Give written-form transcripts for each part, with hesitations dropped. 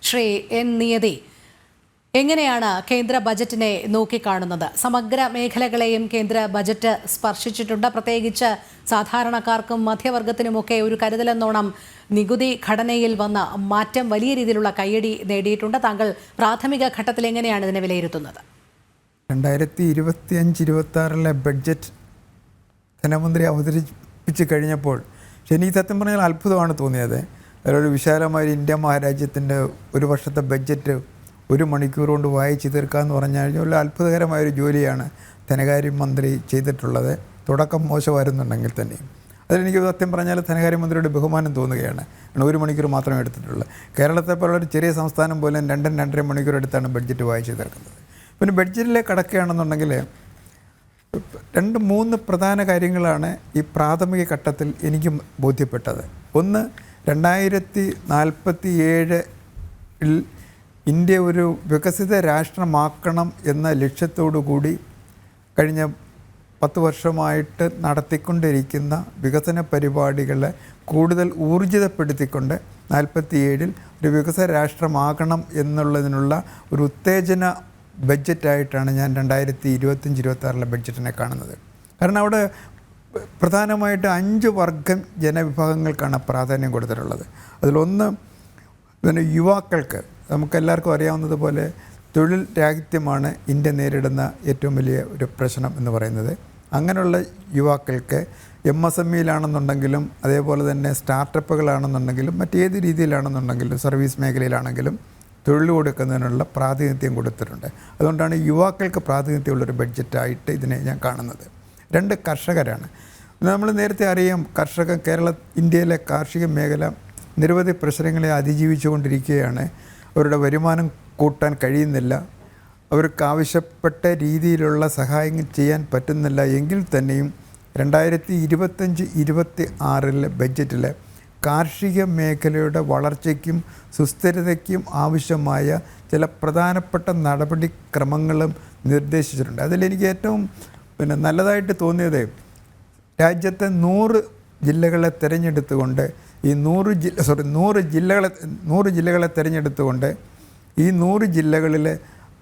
Shri N Niyathi, എങ്ങനെയാണ് കേന്ദ്ര ബജറ്റിനെ നോക്കിക്കാണുന്നത്? സമഗ്ര മേഖലകളെയും കേന്ദ്ര ബജറ്റ് സ്പർശിച്ചിട്ടുണ്ട്. പ്രത്യേകിച്ച് സാധാരണക്കാർക്കും മധ്യവർഗത്തിനുമൊക്കെ ഒരു കരുതലെന്നോണം നികുതി ഘടനയിൽ വന്ന മാറ്റം വലിയ രീതിയിലുള്ള കയ്യടി നേടിയിട്ടുണ്ട്. താങ്കൾ പ്രാഥമിക ഘട്ടത്തിൽ എങ്ങനെയാണ് ഇതിനെ വിലയിരുത്തുന്നത്? 2025-26 ബഡ്ജറ്റ് ധനമന്ത്രി അവതരിപ്പിച്ച് കഴിഞ്ഞപ്പോൾ എനിക്ക് സത്യം പറഞ്ഞാൽ അത്ഭുതമാണ് തോന്നിയത്. അതിലൊരു വിശാലമായ ഇന്ത്യ മഹാരാജ്യത്തിൻ്റെ ഒരു വർഷത്തെ ബഡ്ജറ്റ് 1 മണിക്കൂർ കൊണ്ട് വായിച്ച് തീർക്കാമെന്ന് പറഞ്ഞു കഴിഞ്ഞാൽ ഒരു അത്ഭുതകരമായൊരു ജോലിയാണ് ധനകാര്യമന്ത്രി ചെയ്തിട്ടുള്ളത്. തുടക്കം മോശമായിരുന്നുണ്ടെങ്കിൽ തന്നെയും അതിലെനിക്ക് സത്യം പറഞ്ഞാൽ ധനകാര്യമന്ത്രിയുടെ ബഹുമാനം തോന്നുകയാണ്. 1 മണിക്കൂർ മാത്രമേ എടുത്തിട്ടുള്ളൂ. കേരളത്തെ പോലുള്ള ഒരു ചെറിയ സംസ്ഥാനം പോലും 2-2.5 മണിക്കൂർ എടുത്താണ് ബഡ്ജറ്റ് വായിച്ച് തീർക്കുന്നത്. പിന്നെ ബഡ്ജറ്റിലേക്ക് കടക്കുകയാണെന്നുണ്ടെങ്കിൽ 2-3 പ്രധാന കാര്യങ്ങളാണ് ഈ പ്രാഥമിക ഘട്ടത്തിൽ എനിക്ക് ബോധ്യപ്പെട്ടത്. ഒന്ന്, 2047 ഇന്ത്യ ഒരു വികസിത രാഷ്ട്രമാക്കണം എന്ന ലക്ഷ്യത്തോടു കൂടി കഴിഞ്ഞ 10 വർഷമായിട്ട് നടത്തിക്കൊണ്ടിരിക്കുന്ന വികസന പരിപാടികളെ കൂടുതൽ ഊർജിതപ്പെടുത്തിക്കൊണ്ട് 47 ഒരു വികസന രാഷ്ട്രമാകണം എന്നുള്ളതിനുള്ള ഒരു ഉത്തേജന ബഡ്ജറ്റായിട്ടാണ് ഞാൻ 2025-26 ബഡ്ജറ്റിനെ കാണുന്നത്. കാരണം അവിടെ പ്രധാനമായിട്ട് 5 വർഗം ജനവിഭാഗങ്ങൾക്കാണ് പ്രാധാന്യം കൊടുത്തിട്ടുള്ളത്. അതിലൊന്ന് പിന്നെ യുവാക്കൾക്ക്. നമുക്കെല്ലാവർക്കും അറിയാവുന്നതുപോലെ തൊഴിൽ രാഹിത്യമാണ് ഇന്ത്യ നേരിടുന്ന ഏറ്റവും വലിയ ഒരു പ്രശ്നം എന്ന് പറയുന്നത്. അങ്ങനെയുള്ള യുവാക്കൾക്ക് MSMEയിലാണെന്നുണ്ടെങ്കിലും അതേപോലെ തന്നെ സ്റ്റാർട്ടപ്പുകളാണെന്നുണ്ടെങ്കിലും മറ്റേത് രീതിയിലാണെന്നുണ്ടെങ്കിലും സർവീസ് മേഖലയിലാണെങ്കിലും തൊഴിൽ കൊടുക്കുന്നതിനുള്ള പ്രാതിനിധ്യം കൊടുത്തിട്ടുണ്ട്. അതുകൊണ്ടാണ് യുവാക്കൾക്ക് പ്രാതിനിധ്യമുള്ളൊരു ബഡ്ജറ്റായിട്ട് ഇതിനെ ഞാൻ കാണുന്നത്. 2, കർഷകരാണ്. നമ്മൾ നേരത്തെ അറിയാം, ഇന്ത്യയിലെ കാർഷിക മേഖല നിരവധി പ്രശ്നങ്ങളെ അതിജീവിച്ചുകൊണ്ടിരിക്കുകയാണ്. അവരുടെ വരുമാനം കൂട്ടാൻ കഴിയുന്നില്ല, അവർക്ക് ആവശ്യപ്പെട്ട രീതിയിലുള്ള സഹായങ്ങൾ ചെയ്യാൻ പറ്റുന്നില്ല. എങ്കിൽ തന്നെയും 2025-26 ബഡ്ജറ്റിൽ കാർഷിക മേഖലയുടെ വളർച്ചയ്ക്കും സുസ്ഥിരതയ്ക്കും ആവശ്യമായ ചില പ്രധാനപ്പെട്ട നടപടിക്രമങ്ങളും നിർദ്ദേശിച്ചിട്ടുണ്ട്. അതിലെനിക്ക് ഏറ്റവും നല്ലതായിട്ട് തോന്നിയത്, രാജ്യത്തെ 100 ജില്ലകളെ തിരഞ്ഞെടുത്തുകൊണ്ട് ഈ 100 ജില്ലകളെ തിരഞ്ഞെടുത്തുകൊണ്ട് ഈ 100 ജില്ലകളിലെ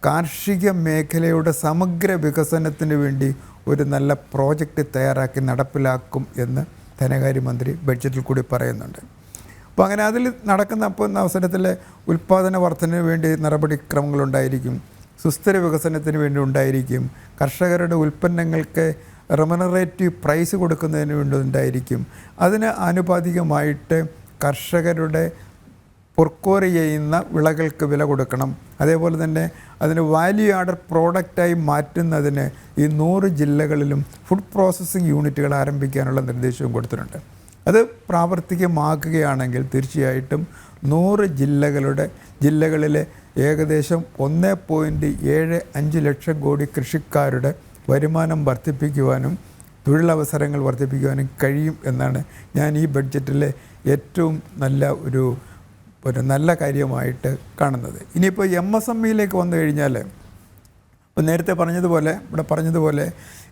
കാർഷിക മേഖലയുടെ സമഗ്ര വികസനത്തിന് വേണ്ടി ഒരു നല്ല പ്രോജക്റ്റ് തയ്യാറാക്കി നടപ്പിലാക്കും എന്ന് ധനകാര്യമന്ത്രി ബഡ്ജറ്റിൽ കൂടി പറയുന്നുണ്ട്. അപ്പോൾ അങ്ങനെ അതിൽ നടക്കുന്ന അവസരത്തിൽ ഉൽപ്പാദന വർധനവിന് വേണ്ടി നടപടിക്രമങ്ങളുണ്ടായിരിക്കും, സുസ്ഥിര വികസനത്തിന് വേണ്ടി ഉണ്ടായിരിക്കും, കർഷകരുടെ ഉൽപ്പന്നങ്ങൾക്ക് റെമുനറേറ്റീവ് പ്രൈസ് കൊടുക്കുന്നതിന് വേണ്ടി ഉണ്ടായിരിക്കും. അതിന് ആനുപാതികമായിട്ട് കർഷകരുടെ പൊർക്കോർ ചെയ്യുന്ന വിളകൾക്ക് വില കൊടുക്കണം. അതേപോലെ തന്നെ അതിന് വാല്യൂ ആഡഡ് പ്രോഡക്റ്റായി മാറ്റുന്നതിന് ഈ 100 ജില്ലകളിലും ഫുഡ് പ്രോസസ്സിംഗ് യൂണിറ്റുകൾ ആരംഭിക്കാനുള്ള നിർദ്ദേശവും കൊടുത്തിട്ടുണ്ട്. അത് പ്രാവർത്തികമാക്കുകയാണെങ്കിൽ തീർച്ചയായിട്ടും 100 ജില്ലകളിലെ ഏകദേശം 1.75 ലക്ഷം കോടി കൃഷിക്കാരുടെ വരുമാനം വർദ്ധിപ്പിക്കുവാനും തൊഴിലവസരങ്ങൾ വർദ്ധിപ്പിക്കുവാനും കഴിയും എന്നാണ് ഞാൻ ഈ ബഡ്ജറ്റിലെ ഏറ്റവും ഒരു നല്ല കാര്യമായിട്ട് കാണുന്നത്. ഇനിയിപ്പോൾ MSMEയിലേക്ക് വന്നു കഴിഞ്ഞാൽ, ഇപ്പോൾ നേരത്തെ പറഞ്ഞതുപോലെ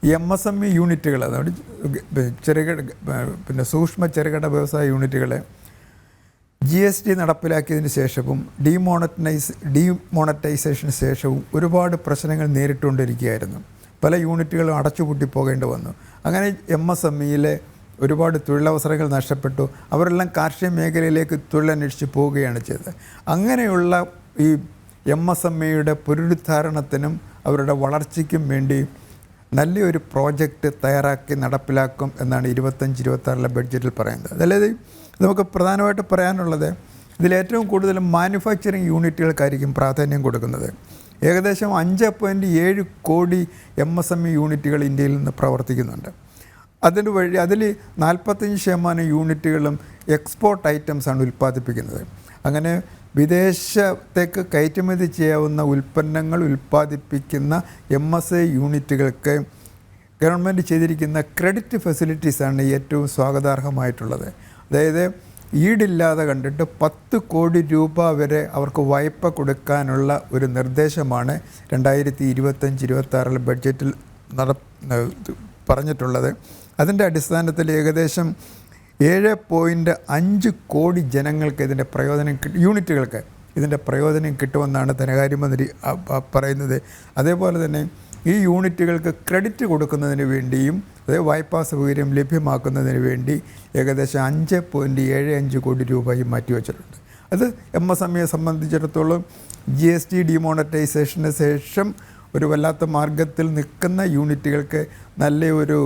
ഈ MSME യൂണിറ്റുകൾ, അതായത് സൂക്ഷ്മ ചെറുകിട വ്യവസായ യൂണിറ്റുകളെ GST നടപ്പിലാക്കിയതിന് ശേഷവും ഡീമോണറ്റൈസേഷന് ശേഷവും ഒരുപാട് പ്രശ്നങ്ങൾ നേരിട്ടുകൊണ്ടിരിക്കുകയായിരുന്നു. പല യൂണിറ്റുകളും അടച്ചുപൂട്ടി പോകേണ്ടി വന്നു. അങ്ങനെ MSMEയിലെ ഒരുപാട് തൊഴിലവസരങ്ങൾ നഷ്ടപ്പെട്ടു. അവരെല്ലാം കാർഷിക മേഖലയിലേക്ക് തൊഴിലന്വേഷിച്ച് പോവുകയാണ് ചെയ്തത്. അങ്ങനെയുള്ള ഈ MSMEയുടെ പുനരുദ്ധാരണത്തിനും അവരുടെ വളർച്ചയ്ക്കും വേണ്ടി നല്ലൊരു പ്രോജക്റ്റ് തയ്യാറാക്കി നടപ്പിലാക്കും എന്നാണ് 25-26 ബഡ്ജറ്റിൽ പറയുന്നത്. അതായത് നമുക്ക് പ്രധാനമായിട്ട് പറയാനുള്ളത്, ഇതിലേറ്റവും കൂടുതൽ മാനുഫാക്ചറിങ് യൂണിറ്റുകൾക്കായിരിക്കും പ്രാധാന്യം കൊടുക്കുന്നത്. ഏകദേശം 5.7 കോടി MSME യൂണിറ്റുകൾ ഇന്ത്യയിൽ നിന്ന് പ്രവർത്തിക്കുന്നുണ്ട്. അതിൽ 45% യൂണിറ്റുകളും എക്സ്പോർട്ട് ഐറ്റംസാണ് ഉൽപ്പാദിപ്പിക്കുന്നത്. അങ്ങനെ വിദേശത്തേക്ക് കയറ്റുമതി ചെയ്യാവുന്ന ഉൽപ്പന്നങ്ങൾ ഉൽപ്പാദിപ്പിക്കുന്ന MSA യൂണിറ്റുകൾക്ക് ഗവൺമെൻറ് ചെയ്തിരിക്കുന്ന ക്രെഡിറ്റ് ഫെസിലിറ്റീസാണ് ഏറ്റവും സ്വാഗതാർഹമായിട്ടുള്ളത്. അതായത് ഈടില്ലാതെ കണ്ടിട്ട് 10 കോടി രൂപ വരെ അവർക്ക് വായ്പ കൊടുക്കാനുള്ള ഒരു നിർദ്ദേശമാണ് 2025-26 ബഡ്ജറ്റിൽ പറഞ്ഞിട്ടുള്ളത്. അതിൻ്റെ അടിസ്ഥാനത്തിൽ ഏകദേശം 7.5 കോടി ജനങ്ങൾക്ക് ഇതിൻ്റെ പ്രയോജനം യൂണിറ്റുകൾക്ക് ഇതിൻ്റെ പ്രയോജനം കിട്ടുമെന്നാണ് ധനകാര്യമന്ത്രി പറയുന്നത്. അതേപോലെ തന്നെ ഈ യൂണിറ്റുകൾക്ക് ക്രെഡിറ്റ് കൊടുക്കുന്നതിന് വേണ്ടിയും അതായത് വായ്പാ സൗകര്യം ലഭ്യമാക്കുന്നതിന് വേണ്ടി ഏകദേശം 5.75 കോടി രൂപയും മാറ്റിവെച്ചിട്ടുണ്ട്. അത് MSMEയെ സംബന്ധിച്ചിടത്തോളം GST ഡിമോണറ്റൈസേഷന് ശേഷം ഒരു വല്ലാത്ത മാർഗത്തിൽ നിൽക്കുന്ന യൂണിറ്റുകൾക്ക് നല്ല ഒരു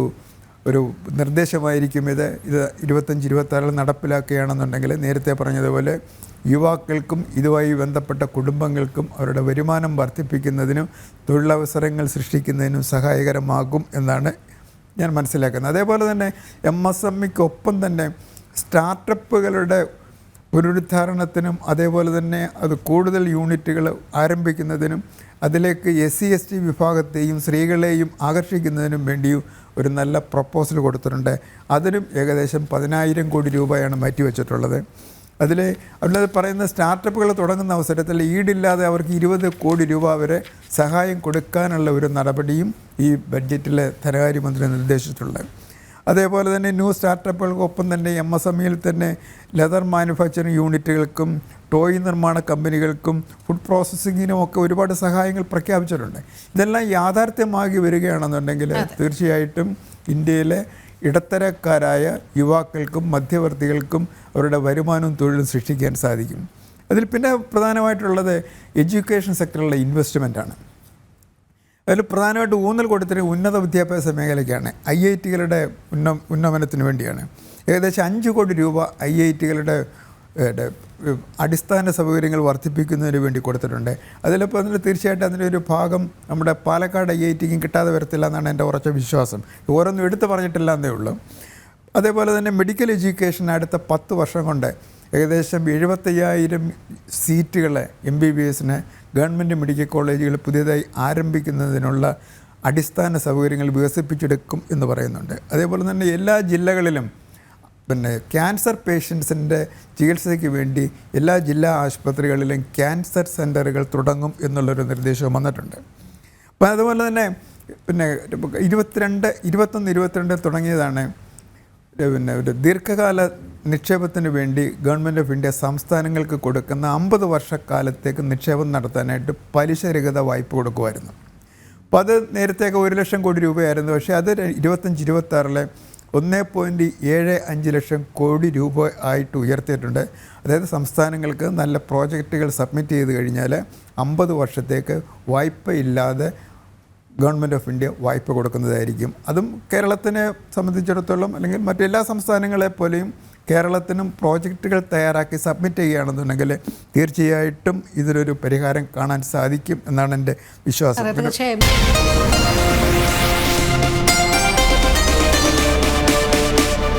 നിർദ്ദേശമായിരിക്കും ഇത് 25-26 നടപ്പിലാക്കുകയാണെന്നുണ്ടെങ്കിൽ നേരത്തെ പറഞ്ഞതുപോലെ യുവാക്കൾക്കും ഇതുമായി ബന്ധപ്പെട്ട കുടുംബങ്ങൾക്കും അവരുടെ വരുമാനം വർദ്ധിപ്പിക്കുന്നതിനും തൊഴിലവസരങ്ങൾ സൃഷ്ടിക്കുന്നതിനും സഹായകരമാകും എന്നാണ് ഞാൻ മനസ്സിലാക്കുന്നത്. അതേപോലെ തന്നെ MSMEക്കൊപ്പം തന്നെ സ്റ്റാർട്ടപ്പുകളുടെ പുനരുദ്ധാരണത്തിനും അതേപോലെ തന്നെ അത് കൂടുതൽ യൂണിറ്റുകൾ ആരംഭിക്കുന്നതിനും അതിലേക്ക് SC/ST വിഭാഗത്തെയും സ്ത്രീകളെയും ആകർഷിക്കുന്നതിനും വേണ്ടിയും ഒരു നല്ല പ്രപ്പോസൽ കൊടുത്തിട്ടുണ്ട്. അതിനും ഏകദേശം 10,000 കോടി രൂപയാണ് മാറ്റിവെച്ചിട്ടുള്ളത്. അതിൽ പറയുന്ന സ്റ്റാർട്ടപ്പുകൾ തുടങ്ങുന്ന അവസരത്തിൽ ഈടില്ലാതെ അവർക്ക് 20 കോടി രൂപ വരെ സഹായം കൊടുക്കാനുള്ള ഒരു നടപടിയും ഈ ബഡ്ജറ്റിൽ ധനകാര്യമന്ത്രി നിർദ്ദേശിച്ചിട്ടുള്ളത്. അതേപോലെ തന്നെ ന്യൂ സ്റ്റാർട്ടപ്പുകൾക്കൊപ്പം തന്നെ MSMEയിൽ തന്നെ ലെതർ മാനുഫാക്ചറിങ് യൂണിറ്റുകൾക്കും ടോയ് നിർമ്മാണ കമ്പനികൾക്കും ഫുഡ് പ്രോസസ്സിങ്ങിനും ഒക്കെ ഒരുപാട് സഹായങ്ങൾ പ്രഖ്യാപിച്ചിട്ടുണ്ട്. ഇതെല്ലാം യാഥാർത്ഥ്യമാക്കി വരികയാണെന്നുണ്ടെങ്കിൽ തീർച്ചയായിട്ടും ഇന്ത്യയിലെ ഇടത്തരക്കാരായ യുവാക്കൾക്കും മധ്യവർത്തികൾക്കും അവരുടെ വരുമാനവും തൊഴിലും സൃഷ്ടിക്കാൻ സാധിക്കും. അതിൽ പിന്നെ പ്രധാനമായിട്ടുള്ളത് എഡ്യൂക്കേഷൻ സെക്ടറിലെ ഇൻവെസ്റ്റ്മെൻറ്റാണ്. അതിൽ പ്രധാനമായിട്ട് ഊന്നൽ കൊടുത്തിട്ട് ഉന്നത വിദ്യാഭ്യാസ മേഖലയ്ക്കാണ്. IITകളുടെ ഉന്നമനത്തിന് വേണ്ടിയാണ്. ഏകദേശം 5 കോടി രൂപ IITകളുടെ അടിസ്ഥാന സൗകര്യങ്ങൾ വർദ്ധിപ്പിക്കുന്നതിന് വേണ്ടി കൊടുത്തിട്ടുണ്ട്. അതിലിപ്പോൾ തീർച്ചയായിട്ടും അതിൻ്റെ ഒരു ഭാഗം നമ്മുടെ പാലക്കാട് IITക്കും കിട്ടാതെ വരത്തില്ല എന്നാണ് എൻ്റെ ഉറച്ച വിശ്വാസം. ഓരോന്നും എടുത്തു പറഞ്ഞിട്ടില്ല എന്നേ ഉള്ളൂ. അതേപോലെ തന്നെ മെഡിക്കൽ എഡ്യൂക്കേഷൻ അടുത്ത 10 വർഷം കൊണ്ട് ഏകദേശം 75,000 സീറ്റുകൾ MBBSന് ഗവൺമെൻറ് മെഡിക്കൽ കോളേജുകൾ പുതിയതായി ആരംഭിക്കുന്നതിനുള്ള അടിസ്ഥാന സൗകര്യങ്ങൾ വികസിപ്പിച്ചെടുക്കും എന്ന് പറയുന്നുണ്ട്. അതേപോലെ തന്നെ എല്ലാ ജില്ലകളിലും പിന്നെ ക്യാൻസർ പേഷ്യൻസിൻ്റെ ചികിത്സയ്ക്ക് വേണ്ടി എല്ലാ ജില്ലാ ആശുപത്രികളിലും ക്യാൻസർ സെൻ്ററുകൾ തുടങ്ങും എന്നുള്ളൊരു നിർദ്ദേശവും വന്നിട്ടുണ്ട്. അപ്പോൾ അതുപോലെ തന്നെ പിന്നെ 21-22 തുടങ്ങിയതാണ് പിന്നെ ഒരു ദീർഘകാല നിക്ഷേപത്തിന് വേണ്ടി ഗവൺമെൻറ് ഓഫ് ഇന്ത്യ സംസ്ഥാനങ്ങൾക്ക് കൊടുക്കുന്ന 50 വർഷക്കാലത്തേക്ക് നിക്ഷേപം നടത്താനായിട്ട് പലിശരഹിത വായ്പ കൊടുക്കുമായിരുന്നു. അപ്പോൾ അത് നേരത്തേക്ക് 1 ലക്ഷം കോടി രൂപയായിരുന്നു. പക്ഷേ അത് 25-26 1.75 ലക്ഷം കോടി രൂപ ആയിട്ട് ഉയർത്തിയിട്ടുണ്ട്. അതായത് സംസ്ഥാനങ്ങൾക്ക് നല്ല പ്രോജക്റ്റുകൾ സബ്മിറ്റ് ചെയ്ത് കഴിഞ്ഞാൽ 50 വർഷത്തേക്ക് വായ്പ ഇല്ലാതെ ഗവൺമെൻറ് ഓഫ് ഇന്ത്യ വായ്പ കൊടുക്കുന്നതായിരിക്കും. അതും കേരളത്തിനെ സംബന്ധിച്ചിടത്തോളം അല്ലെങ്കിൽ മറ്റെല്ലാ സംസ്ഥാനങ്ങളെപ്പോലെയും കേരളത്തിനും പ്രോജക്റ്റുകൾ തയ്യാറാക്കി സബ്മിറ്റ് ചെയ്യുകയാണെന്നുണ്ടെങ്കിൽ തീർച്ചയായിട്ടും ഇതിനൊരു പരിഹാരം കാണാൻ സാധിക്കും എന്നാണ് എൻ്റെ വിശ്വാസം. തീർച്ചയായും